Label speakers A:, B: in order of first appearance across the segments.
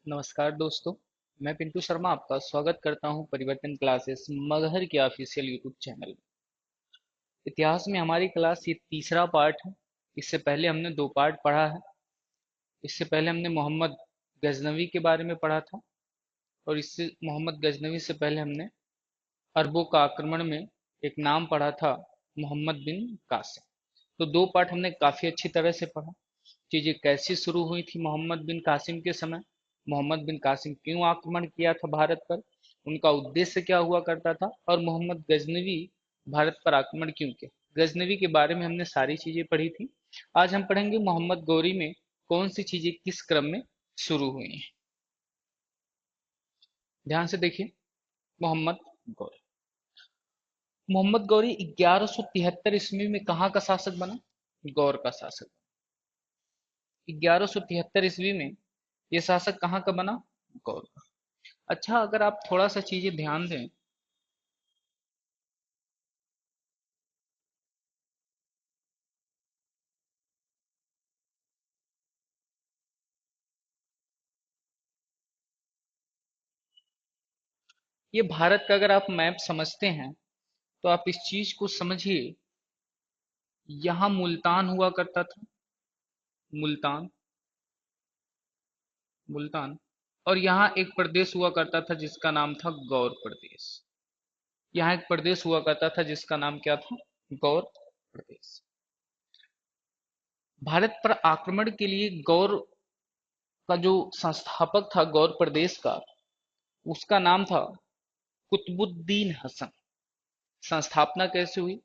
A: नमस्कार दोस्तों। मैं पिंटू शर्मा आपका स्वागत करता हूं परिवर्तन क्लासेस मगहर के ऑफिशियल यूट्यूब चैनल में। इतिहास में हमारी क्लास ये तीसरा पार्ट है। इससे पहले हमने दो पार्ट पढ़ा है। इससे पहले हमने मोहम्मद गजनवी के बारे में पढ़ा था, और इससे मोहम्मद गजनवी से पहले हमने अरबों का आक्रमण में एक नाम पढ़ा था, मोहम्मद बिन कासिम। तो दो पार्ट हमने काफी अच्छी तरह से पढ़ा। चीजें कैसी शुरू हुई थी मोहम्मद बिन कासिम के समय, मोहम्मद बिन कासिम क्यों आक्रमण किया था भारत पर, उनका उद्देश्य क्या हुआ करता था, और मोहम्मद गजनवी भारत पर आक्रमण क्यों किया। गजनवी के बारे में हमने सारी चीजें पढ़ी थी। आज हम पढ़ेंगे मोहम्मद गौरी में कौन सी चीजें किस क्रम में शुरू हुई हैं। ध्यान से देखिए। मोहम्मद गौरी मोहम्मद गौरी 1173 ईस्वी में कहाँ का शासक बना? गौर का शासक। 1173 ईस्वी में ये शासक कहाँ का बना? गौर का। अच्छा, अगर आप थोड़ा सा चीजें ध्यान दें, ये भारत का अगर आप मैप समझते हैं तो आप इस चीज को समझिए। यहाँ मुल्तान हुआ करता था, मुल्तान, मुल्तान। और यहाँ एक प्रदेश हुआ करता था जिसका नाम था गौर प्रदेश। यहाँ एक प्रदेश हुआ करता था जिसका नाम क्या था? गौर प्रदेश। भारत पर आक्रमण के लिए गौर का जो संस्थापक था गौर प्रदेश का, उसका नाम था कुतुबुद्दीन हसन। संस्थापना कैसे हुई?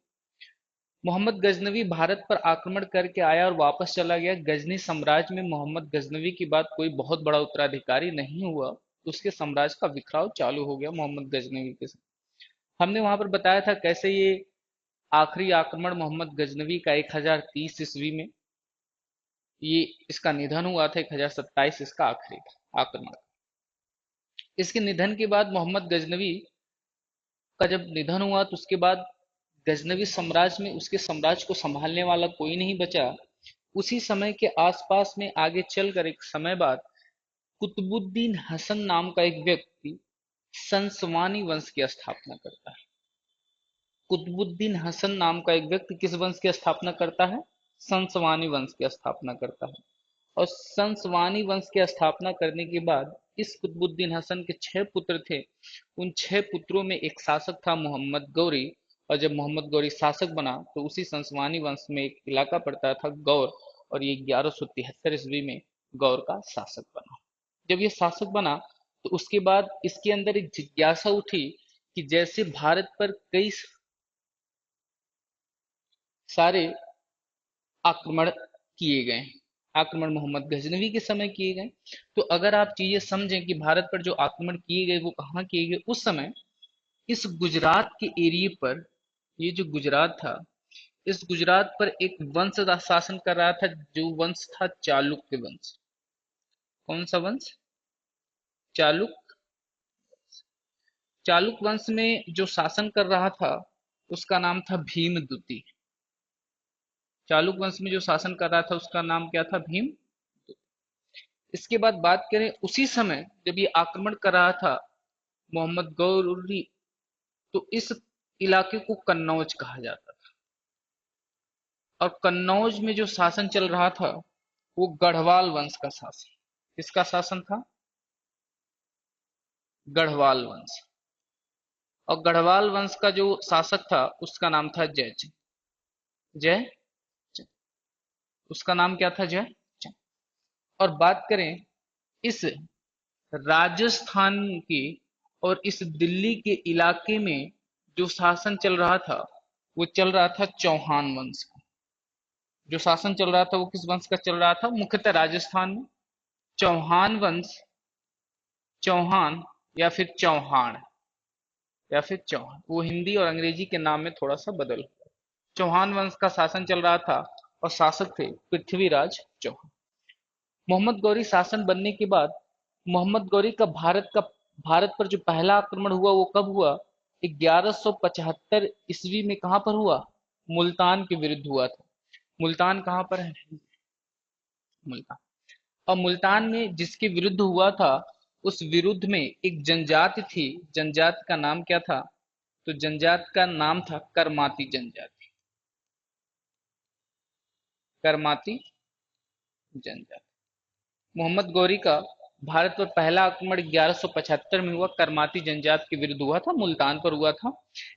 A: मोहम्मद गजनवी भारत पर आक्रमण करके आया और वापस चला गया। गजनी साम्राज्य में मोहम्मद गजनवी के बाद कोई बहुत बड़ा उत्तराधिकारी नहीं हुआ, तो उसके साम्राज्य का बिखराव चालू हो गया मोहम्मद गजनवी के साथ। हमने वहां पर बताया था कैसे ये आखिरी आक्रमण मोहम्मद गजनवी का 1030 ईस्वी में, ये इसका निधन हुआ था। 1027 इसका आखिरी आक्रमण। इसके निधन के बाद मोहम्मद गजनवी का जब निधन हुआ तो उसके बाद गजनवी साम्राज्य में उसके साम्राज्य को संभालने वाला कोई नहीं बचा। उसी समय के आसपास में आगे चलकर एक समय बाद कुतुबुद्दीन हसन नाम का एक व्यक्ति संसवानी वंश की स्थापना करता है। कुतुबुद्दीन हसन नाम का एक व्यक्ति किस वंश की स्थापना करता है? संसवानी वंश की स्थापना करता है। और संसवानी वंश की स्थापना करने के बाद इस कुतुबुद्दीन हसन के 6 पुत्र थे। उन 6 पुत्रों में एक शासक था मोहम्मद गौरी। और जब मोहम्मद गौरी शासक बना तो उसी संसवानी वंश में एक इलाका पड़ता था गौर, और ये 1173 ईस्वी में गौर का शासक बना। जब ये शासक बना तो उसके बाद इसके अंदर एक जिज्ञासा उठी कि जैसे भारत पर कई सारे आक्रमण किए गए, आक्रमण मोहम्मद गजनवी के समय किए गए, तो अगर आप चीजें समझें कि भारत पर जो आक्रमण किए गए वो कहाँ किए गए, उस समय इस गुजरात के एरिए पर, ये जो गुजरात था, इस गुजरात पर एक वंश शासन कर रहा था, जो वंश था चालुक्य वंश। कौन सा वंश? चालुक्य। चालुक्य वंश में जो शासन कर रहा था उसका नाम था भीमद्युति। चालुक्य वंश में जो शासन कर रहा था उसका नाम क्या था? भीम। इसके बाद बात करें, उसी समय जब ये आक्रमण कर रहा था मोहम्मद गौरी, तो इस इलाके को कन्नौज कहा जाता था। और कन्नौज में जो शासन चल रहा था वो गढ़वाल वंश का शासन। किसका शासन था? गढ़वाल वंश। और गढ़वाल वंश का जो शासक था उसका नाम था जयचंद। जय, उसका नाम क्या था? जय। और बात करें इस राजस्थान के और इस दिल्ली के इलाके में जो शासन चल रहा था वो चल रहा था चौहान वंश का। जो शासन चल रहा था वो किस वंश का चल रहा था? मुख्यतः राजस्थान में चौहान वंश, चौहान या फिर चौहान, या फिर चौहान, वो हिंदी और अंग्रेजी के नाम में थोड़ा सा बदल। चौहान वंश का शासन चल रहा था और शासक थे पृथ्वीराज चौहान। मोहम्मद गौरी शासन बनने के बाद मोहम्मद गौरी का भारत पर जो पहला आक्रमण हुआ वो कब हुआ? 1175 ईस्वी में। कहां पर हुआ? मुल्तान के विरुद्ध हुआ था। मुल्तान कहां पर है? मुल्तान। और मुल्तान में जिसके विरुद्ध हुआ था, उस विरुद्ध में एक जनजाति थी। जनजाति का नाम क्या था? तो जनजाति का नाम था करमाती जनजाति। करमाती जनजाति। मोहम्मद गौरी का भारत पर पहला आक्रमण 1175 में हुआ, करमाती जनजाति के विरुद्ध हुआ था, मुल्तान पर हुआ था।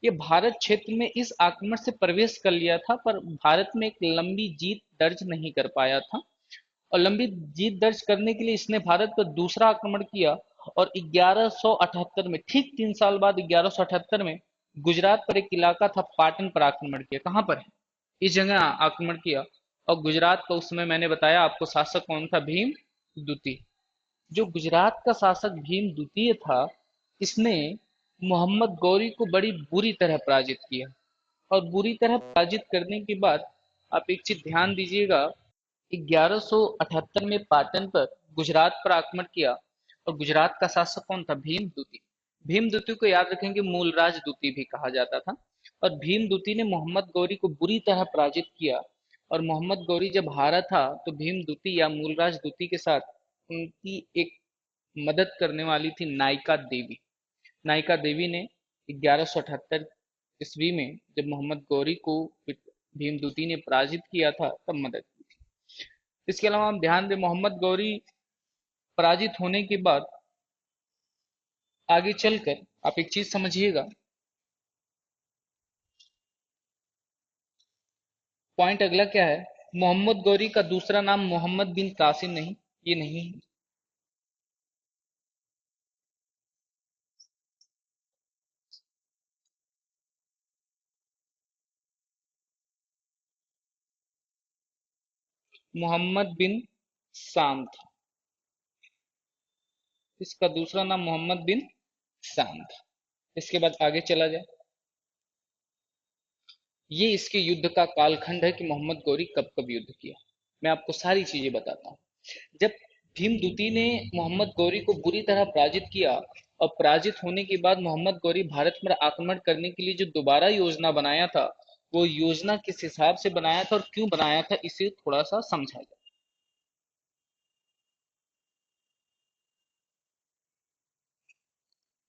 A: ये भारत क्षेत्र में इस आक्रमण से प्रवेश कर लिया था, पर भारत में एक लंबी जीत दर्ज नहीं कर पाया था। और लंबी जीत दर्ज करने के लिए इसने भारत पर दूसरा आक्रमण किया। और 1178 में, ठीक 3 साल बाद 1178 में, गुजरात पर एक इलाका था पाटन पर आक्रमण किया। कहां पर है? इस जगह आक्रमण किया। और गुजरात का उस समय मैंने बताया आपको शासक कौन था? भीम द्वितीय। जो गुजरात का शासक भीम द्वितीय था, इसने मोहम्मद गौरी को बड़ी बुरी तरह पराजित किया। और बुरी तरह पराजित करने के बाद आप एक चीज ध्यान दीजिएगा, 1178 में पाटन पर, गुजरात पर आक्रमण किया। और गुजरात का शासक कौन था? भीम द्वितीय। भीम द्वितीय को याद रखेंगे मूलराज द्वितीय भी कहा जाता था। और भीम द्वितीय ने मोहम्मद गौरी को बुरी तरह पराजित किया। और मोहम्मद गौरी जब हारा था, तो भीम द्वितीय या मूलराज द्वितीय के साथ उनकी एक मदद करने वाली थी नायिका देवी। नायिका देवी ने 1178 ईस्वी में जब मोहम्मद गौरी को भीमदूती ने पराजित किया था, तब मदद की थी। इसके अलावा हम ध्यान दें, मोहम्मद गौरी पराजित होने के बाद आगे चलकर आप एक चीज समझिएगा, पॉइंट अगला क्या है? मोहम्मद गौरी का दूसरा नाम मोहम्मद बिन कासिम नहीं, ये नहीं है। मोहम्मद बिन साम था। इसका दूसरा नाम मोहम्मद बिन साम था। इसके बाद आगे चला जाए, ये इसके युद्ध का कालखंड है कि मोहम्मद गौरी कब कब युद्ध किया। मैं आपको सारी चीजें बताता हूँ। जब भीमदूती ने मोहम्मद गौरी को बुरी तरह पराजित किया, और पराजित होने के बाद मोहम्मद गौरी भारत पर आक्रमण करने के लिए जो दोबारा योजना बनाया था, वो योजना किस हिसाब से बनाया था और क्यों बनाया था, इसे थोड़ा सा समझा जाए।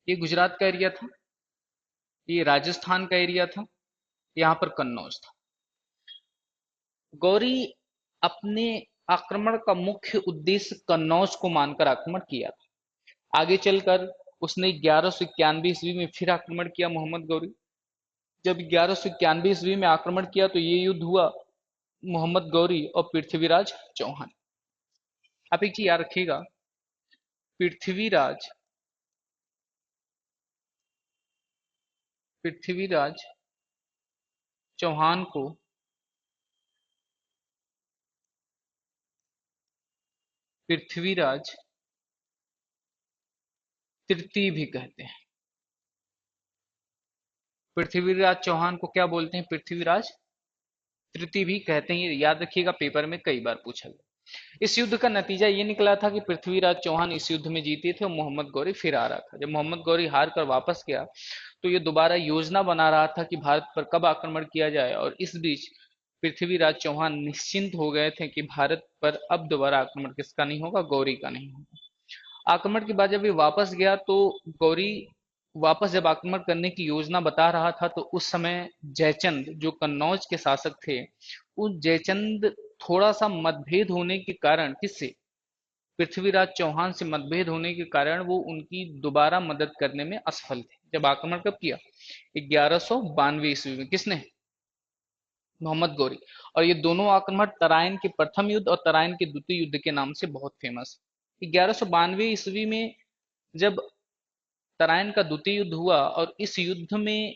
A: ये गुजरात का एरिया था, ये राजस्थान का एरिया था, यहाँ पर कन्नौज था। गौरी अपने आक्रमण का मुख्य उद्देश्य कन्नौज को मानकर आक्रमण किया था। आगे चलकर उसने 1191 ईस्वी में फिर आक्रमण किया मोहम्मद गौरी। जब 1191 ईस्वी में आक्रमण किया, तो ये युद्ध हुआ मोहम्मद गौरी और पृथ्वीराज चौहान। आप एक चीज याद रखिएगा, पृथ्वीराज पृथ्वीराज चौहान को पृथ्वीराज तृतीय भी कहते हैं। पृथ्वीराज चौहान को क्या बोलते हैं? पृथ्वीराज तृतीय भी कहते हैं। ये याद रखिएगा, पेपर में कई बार पूछा गया। इस युद्ध का नतीजा ये निकला था कि पृथ्वीराज चौहान इस युद्ध में जीते थे और मोहम्मद गौरी फिर आ रहा था। जब मोहम्मद गौरी हार कर वापस गया, तो ये दोबारा योजना बना रहा था कि भारत पर कब आक्रमण किया जाए। और इस बीच पृथ्वीराज चौहान निश्चिंत हो गए थे कि भारत पर अब दोबारा आक्रमण किसका नहीं होगा? गौरी का नहीं होगा। आक्रमण के बाद जब ये वापस गया, तो गौरी वापस जब आक्रमण करने की योजना बता रहा था, तो उस समय जयचंद जो कन्नौज के शासक थे, उस जयचंद थोड़ा सा मतभेद होने के कारण, किससे? पृथ्वीराज चौहान से मतभेद होने के कारण वो उनकी दोबारा मदद करने में असफल थे। जब आक्रमण कब किया? 1192 ईस्वी में। किसने? मोहम्मद गौरी। और ये दोनों आक्रमण तराइन के प्रथम युद्ध और तराइन के द्वितीय युद्ध के नाम से बहुत फेमस है। 1192 ईस्वी में जब तराइन का द्वितीय युद्ध हुआ, और इस युद्ध में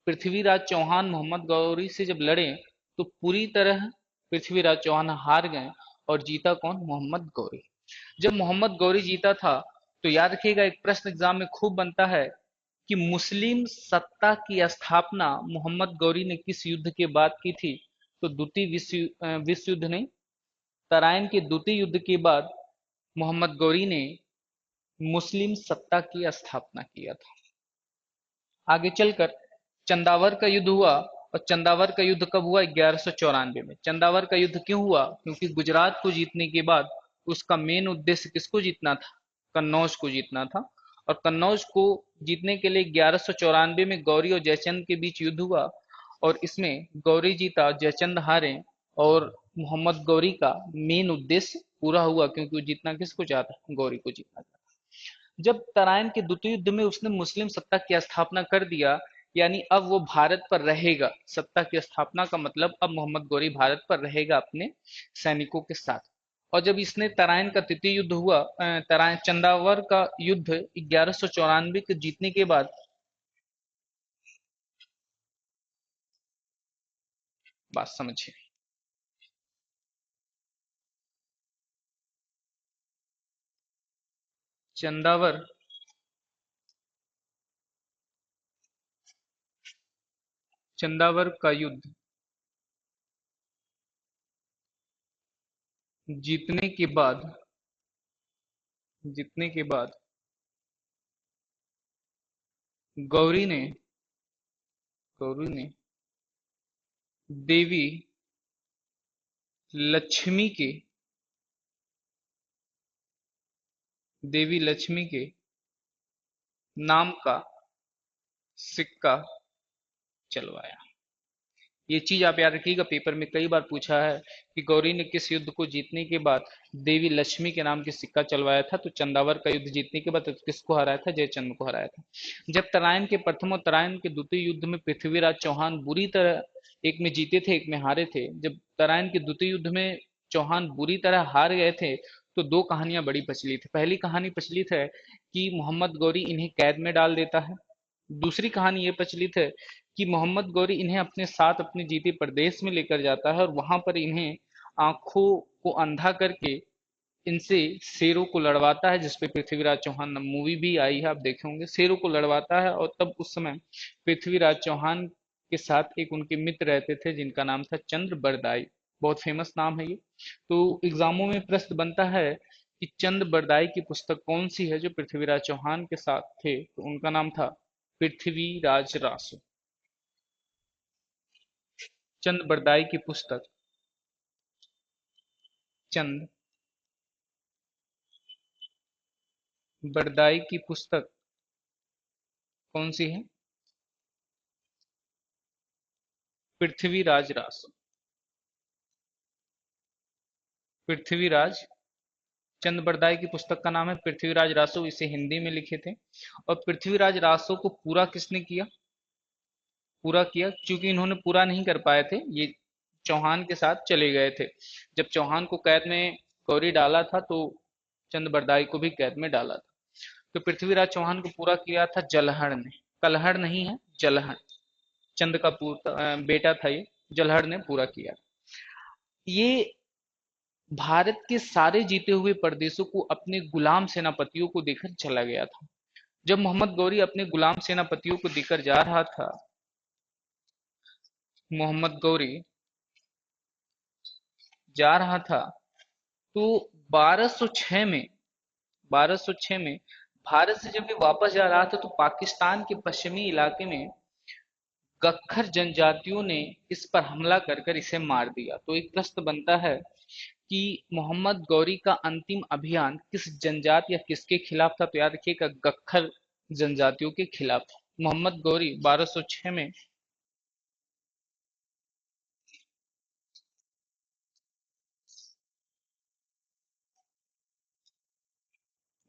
A: पृथ्वीराज चौहान मोहम्मद गौरी से जब लड़े, तो पूरी तरह पृथ्वीराज चौहान हार गए। और जीता कौन? मोहम्मद गौरी। जब मोहम्मद गौरी जीता था, तो याद रखिएगा, एक प्रश्न एग्जाम में खूब बनता है कि मुस्लिम सत्ता की स्थापना मोहम्मद गौरी ने किस युद्ध के बाद की थी? तो द्वितीय विश्व युद्ध नहीं, तराइन के द्वितीय युद्ध के बाद मोहम्मद गौरी ने मुस्लिम सत्ता की स्थापना किया था। आगे चलकर चंदावर का युद्ध हुआ। और चंदावर का युद्ध कब हुआ? 1194 में। चंदावर का युद्ध क्यों हुआ? क्योंकि गुजरात को जीतने के बाद उसका मेन उद्देश्य किसको जीतना था? कन्नौज को जीतना था। और कन्नौज को जीतने के लिए 1194 में गौरी और जयचंद के बीच युद्ध हुआ, और इसमें गौरी जीता, जयचंद हारे। और मोहम्मद गौरी का मेन उद्देश्य पूरा हुआ, क्योंकि वो जीतना किसको चाहता? गौरी को जीतना चाहता। जब तराइन के द्वितीय युद्ध में उसने मुस्लिम सत्ता की स्थापना कर दिया, यानी अब वो भारत पर रहेगा। सत्ता की स्थापना का मतलब अब मोहम्मद गौरी भारत पर रहेगा अपने सैनिकों के साथ। और जब इसने तराइन का तृतीय युद्ध हुआ, तराइन चंदावर का युद्ध 1194 के जीतने के बाद, बात समझिए। चंदावर चंदावर का युद्ध जीतने के बाद जीतने के बाद गौरी ने गौरी ने देवी लक्ष्मी के देवी लक्ष्मी के नाम का सिक्का चलवाया। ये चीज आप याद रखिएगा, पेपर में कई बार पूछा है कि गौरी ने किस युद्ध को जीतने के बाद देवी लक्ष्मी के नाम की सिक्का चलवाया था। तो चंदावर का युद्ध जीतने के बाद तो किसको हराया था? जयचंद को हराया था। जब तराइन के प्रथम और तराइन के द्वितीय युद्ध में पृथ्वीराज चौहान बुरी तरह, एक में जीते थे एक में हारे थे, जब तराइन के द्वितीय युद्ध में चौहान बुरी तरह हार गए थे, तो दो कहानियां बड़ी प्रचलित है। पहली कहानी प्रचलित है कि मोहम्मद गौरी इन्हें कैद में डाल देता है। दूसरी कहानी ये प्रचलित है कि मोहम्मद गौरी इन्हें अपने साथ अपने जीते प्रदेश में लेकर जाता है, और वहां पर इन्हें आंखों को अंधा करके इनसे शेरों को लड़वाता है, जिसपे पृथ्वीराज चौहान मूवी भी आई है, आप देखे होंगे। शेरों को लड़वाता है, और तब उस समय पृथ्वीराज चौहान के साथ एक उनके मित्र रहते थे जिनका नाम था चंद्र बरदाई। बहुत फेमस नाम है ये। तो एग्जामों में प्रश्न बनता है कि चंद्र बरदाई की पुस्तक कौन सी है जो पृथ्वीराज चौहान के साथ थे? तो उनका नाम था पृथ्वीराज रासो। चंद बरदाई की पुस्तक, चंद बरदाई की पुस्तक कौन सी है? पृथ्वीराज रासो। पृथ्वीराज चंद बरदाई की पुस्तक का नाम है पृथ्वीराज रासो, इसे हिंदी में लिखे थे। और पृथ्वीराज रासो को पूरा किसने किया? पूरा किया क्योंकि इन्होंने पूरा नहीं कर पाए थे, ये चौहान के साथ चले गए थे। जब चौहान को कैद में गौरी डाला था, तो चंद बरदाई को भी कैद में डाला था। तो पृथ्वीराज चौहान को पूरा किया था जलहड़ ने। कलहड़ नहीं है, जलहड़। चंद का बेटा था ये। जलहड़ ने पूरा किया। ये भारत के सारे जीते हुए प्रदेशों को अपने गुलाम सेनापतियों को देकर चला गया था। जब मोहम्मद गौरी अपने गुलाम सेनापतियों को देकर जा रहा था, मोहम्मद गौरी जा रहा था, तो 1206 में 1206 में भारत से जब ये वापस जा रहा था, तो पाकिस्तान के पश्चिमी इलाके में गख्खर जनजातियों ने इस पर हमला कर कर इसे मार दिया। तो एक प्रश्न बनता है कि मोहम्मद गौरी का अंतिम अभियान किस जनजाति या किसके खिलाफ था? तो याद रखिएगा, गख्खर जनजातियों के खिलाफ। मोहम्मद गौरी 1206 में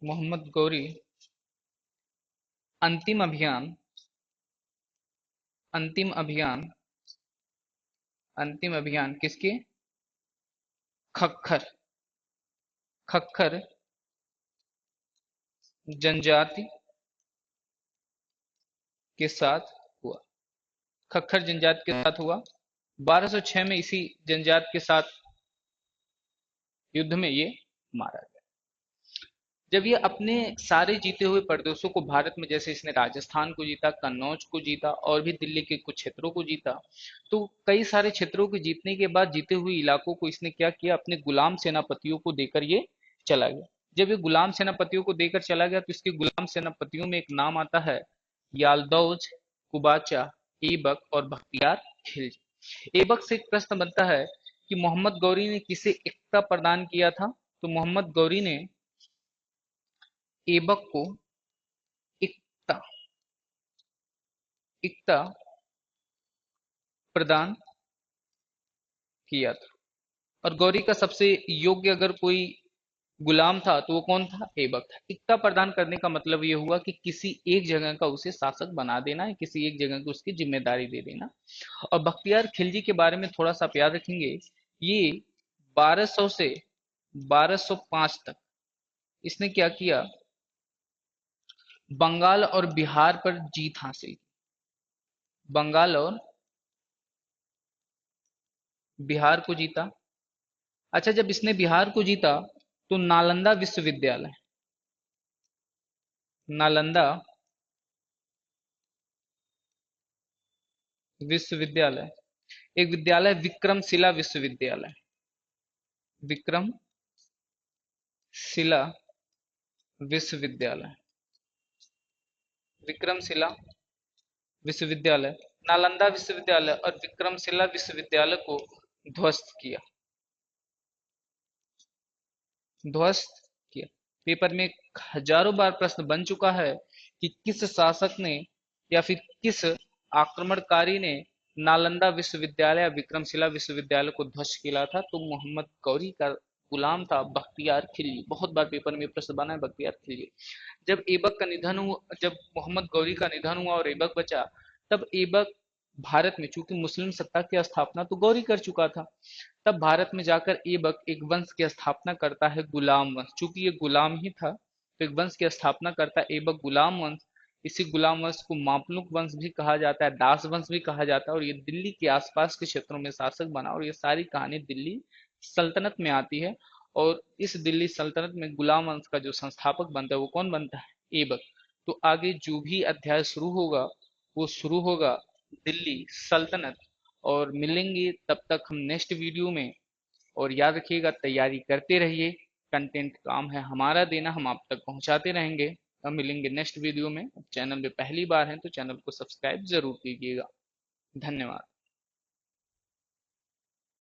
A: मोहम्मद गौरी अंतिम अभियान अंतिम अभियान अंतिम अभियान किसके? खक्खर खक्खर जनजाति के साथ हुआ। खक्खर जनजाति के साथ हुआ। 1206 में इसी जनजाति के साथ युद्ध में ये मारा गया। जब ये अपने सारे जीते हुए प्रदेशों को भारत में, जैसे इसने राजस्थान को जीता, कन्नौज को जीता, और भी दिल्ली के कुछ क्षेत्रों को जीता, तो कई सारे क्षेत्रों को जीतने के बाद जीते हुए इलाकों को इसने क्या किया? अपने गुलाम सेनापतियों को देकर ये चला गया। जब ये गुलाम सेनापतियों को देकर चला गया, तो इसके गुलाम सेनापतियों में एक नाम आता है यालदौज, कुबाचा, ऐबक और बख्तियार खिलजी। ऐबक से एक प्रश्न बनता है कि मोहम्मद गौरी ने किसे एकता प्रदान किया था? तो मोहम्मद गौरी ने ऐबक को इक्ता इक्ता प्रदान किया था। और गौरी का सबसे योग्य अगर कोई गुलाम था तो वो कौन था? ऐबक था। इक्ता प्रदान करने का मतलब ये हुआ कि किसी एक जगह का उसे शासक बना देना है, किसी एक जगह की उसकी जिम्मेदारी दे देना। और बख्तियार खिलजी के बारे में थोड़ा सा आप याद रखेंगे, ये 1200 से 1205 तक इसने क्या किया? बंगाल और बिहार पर जीत हासिल। बंगाल और बिहार को जीता। अच्छा, जब इसने बिहार को जीता तो नालंदा विश्वविद्यालय, नालंदा विश्वविद्यालय, एक विद्यालय विक्रमशिला विश्वविद्यालय, विक्रमशिला विश्वविद्यालय, विक्रमशिला विश्वविद्यालय, नालंदा विश्वविद्यालय और विक्रमशिला विश्वविद्यालय को ध्वस्त किया, ध्वस्त किया। पेपर में हजारों बार प्रश्न बन चुका है कि किस शासक ने या फिर किस आक्रमणकारी ने नालंदा विश्वविद्यालय या विक्रमशिला विश्वविद्यालय को ध्वस्त किया था? तो मोहम्मद गौरी का गुलाम था बख्तियार खिलजी। बहुत बार पेपर में प्रश्न बना है बख्तियार खिलजी। जब ऐबक का निधन हुआ, जब मोहम्मद गौरी का निधन हुआ और ऐबक बचा, तब ऐबक भारत में, चूंकि मुस्लिम सत्ता की स्थापना तो गौरी कर चुका था, तब भारत में जाकर ऐबक एक वंश की स्थापना करता है, गुलाम वंश। चूंकि ये गुलाम ही था तो एक वंश की स्थापना करता है ऐबक, गुलाम वंश। इसी गुलाम वंश को मापलुक वंश भी कहा जाता है, दास वंश भी कहा जाता है। और ये दिल्ली के आसपास के क्षेत्रों में शासक बना, और ये सारी कहानी दिल्ली सल्तनत में आती है। और इस दिल्ली सल्तनत में गुलाम वंश का जो संस्थापक बनता है वो कौन बनता है? ऐबक। तो आगे जो भी अध्याय शुरू होगा वो शुरू होगा दिल्ली सल्तनत। और मिलेंगे तब तक हम नेक्स्ट वीडियो में। और याद रखिएगा, तैयारी करते रहिए, कंटेंट काम है हमारा देना, हम आप तक पहुंचाते रहेंगे। हम मिलेंगे नेक्स्ट वीडियो में। चैनल में पहली बार है तो चैनल को सब्सक्राइब जरूर कीजिएगा। धन्यवाद।